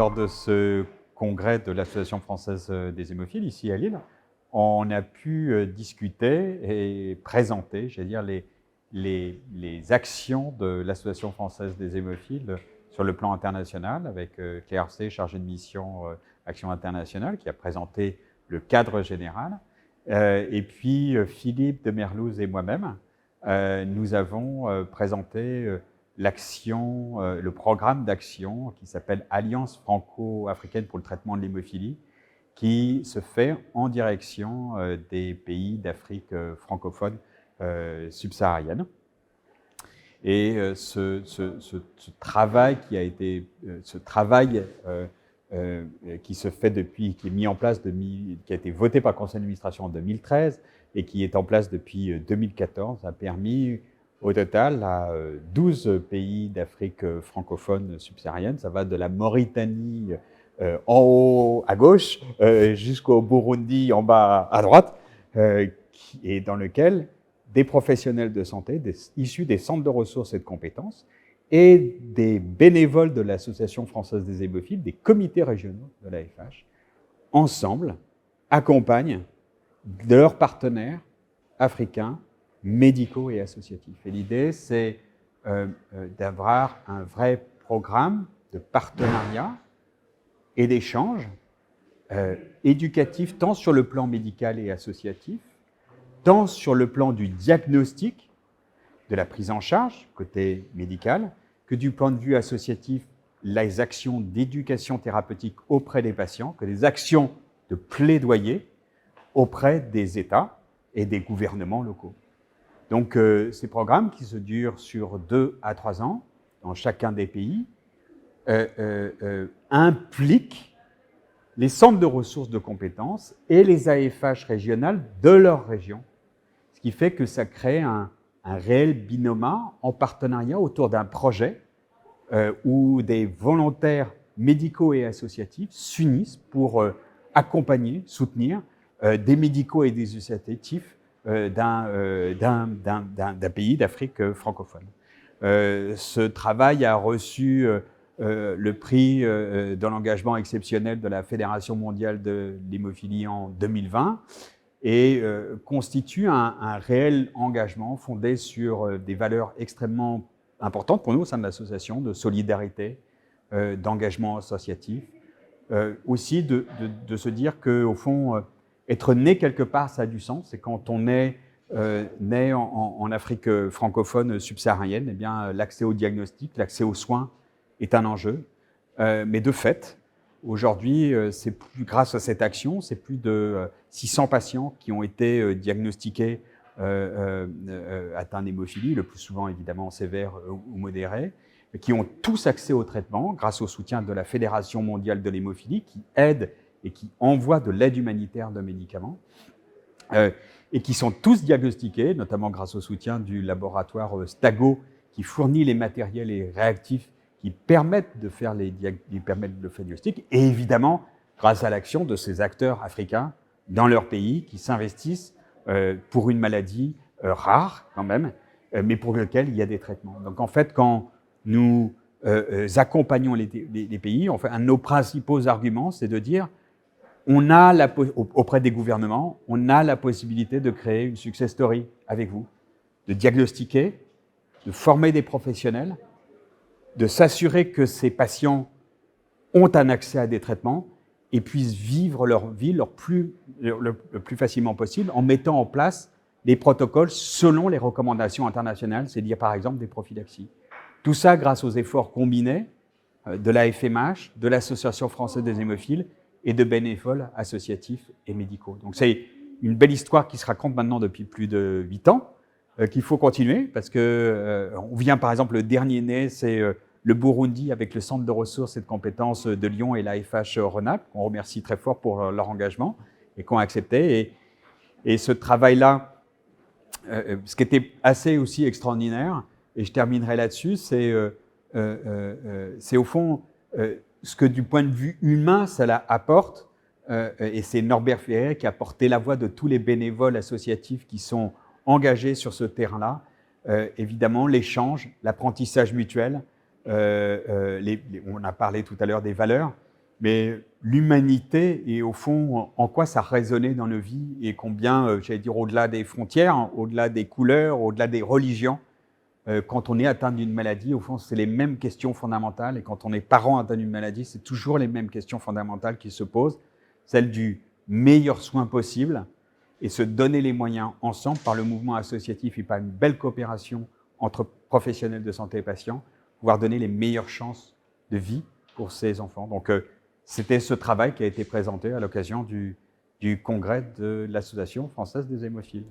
lors de ce congrès de l'Association française des hémophiles, ici à Lille, on a pu discuter et présenter, j'allais dire, les actions de l'Association française des hémophiles sur le plan international, avec Claire C, chargée de mission Action internationale, qui a présenté le cadre général. Et puis Philippe de Merlouz et moi-même, nous avons présenté l'action, le programme d'action qui s'appelle Alliance franco-africaine pour le traitement de l'hémophilie, qui se fait en direction des pays d'Afrique francophone subsaharienne. Et ce travail qui a été, qui se fait depuis, qui est mis en place, qui a été voté par le conseil d'administration en 2013 et qui est en place depuis 2014, a permis au total à 12 pays d'Afrique francophone subsaharienne. Ça va de la Mauritanie en haut à gauche jusqu'au Burundi en bas à droite, et dans lequel des professionnels de santé issus des centres de ressources et de compétences et des bénévoles de l'Association française des hémophiles, des comités régionaux de l'AFH, ensemble, accompagnent de leurs partenaires africains, médicaux et associatifs. Et l'idée, c'est d'avoir un vrai programme de partenariat et d'échange éducatif, tant sur le plan médical et associatif, tant sur le plan du diagnostic, de la prise en charge, côté médical, que du point de vue associatif, les actions d'éducation thérapeutique auprès des patients, que des actions de plaidoyer auprès des États et des gouvernements locaux. Donc, ces programmes qui se durent sur 2 à 3 ans dans chacun des pays impliquent les centres de ressources de compétences et les AFH régionales de leur région, ce qui fait que ça crée un réel binôme en partenariat autour d'un projet où des volontaires médicaux et associatifs s'unissent pour accompagner, soutenir des médicaux et des associatifs d'un pays d'Afrique francophone. Ce travail a reçu le prix de l'engagement exceptionnel de la Fédération mondiale de l'hémophilie en 2020 et constitue un réel engagement fondé sur des valeurs extrêmement importantes pour nous au sein de l'association, de solidarité, d'engagement associatif. Aussi de se dire qu'au fond, être né quelque part, ça a du sens. Et quand on est né en Afrique francophone subsaharienne, eh bien, l'accès au diagnostic, l'accès aux soins est un enjeu. Mais de fait, aujourd'hui, c'est plus, grâce à cette action, c'est plus de 600 patients qui ont été diagnostiqués atteints d'hémophilie, le plus souvent évidemment sévère ou modéré, qui ont tous accès au traitement grâce au soutien de la Fédération mondiale de l'hémophilie qui aide et qui envoie de l'aide humanitaire de médicaments, et qui sont tous diagnostiqués, notamment grâce au soutien du laboratoire Stago, qui fournit les matériels et réactifs qui permettent de faire le diagnostic, et évidemment grâce à l'action de ces acteurs africains dans leur pays qui s'investissent pour une maladie rare quand même, mais pour laquelle il y a des traitements. Donc en fait, quand nous accompagnons les pays, en fait, un de nos principaux arguments, c'est de dire on a auprès des gouvernements, on a la possibilité de créer une success story avec vous, de diagnostiquer, de former des professionnels, de s'assurer que ces patients ont un accès à des traitements et puissent vivre leur vie le plus facilement possible en mettant en place des protocoles selon les recommandations internationales, c'est-à-dire par exemple des prophylaxies. Tout ça grâce aux efforts combinés de la FMH, de l'Association française des hémophiles et de bénévoles associatifs et médicaux. Donc c'est une belle histoire qui se raconte maintenant depuis plus de 8 ans, qu'il faut continuer, parce que on vient par exemple, le dernier né, c'est le Burundi avec le Centre de ressources et de compétences de Lyon et l'AFH Rhône-Alpes, qu'on remercie très fort pour leur engagement et qu'on a accepté. Et ce travail-là, ce qui était assez aussi extraordinaire, et je terminerai là-dessus, c'est au fond ce que du point de vue humain, ça apporte, et c'est Norbert Ferrer qui a porté la voix de tous les bénévoles associatifs qui sont engagés sur ce terrain-là. Évidemment, l'échange, l'apprentissage mutuel, on a parlé tout à l'heure des valeurs, mais l'humanité et au fond, en quoi ça résonnait dans nos vies et combien, j'allais dire, au-delà des frontières, au-delà des couleurs, au-delà des religions, quand on est atteint d'une maladie, au fond, c'est les mêmes questions fondamentales. Et quand on est parent atteint d'une maladie, c'est toujours les mêmes questions fondamentales qui se posent, celle du meilleur soin possible et se donner les moyens ensemble par le mouvement associatif et par une belle coopération entre professionnels de santé et patients, pouvoir donner les meilleures chances de vie pour ces enfants. Donc, c'était ce travail qui a été présenté à l'occasion du congrès de l'Association française des hémophiles.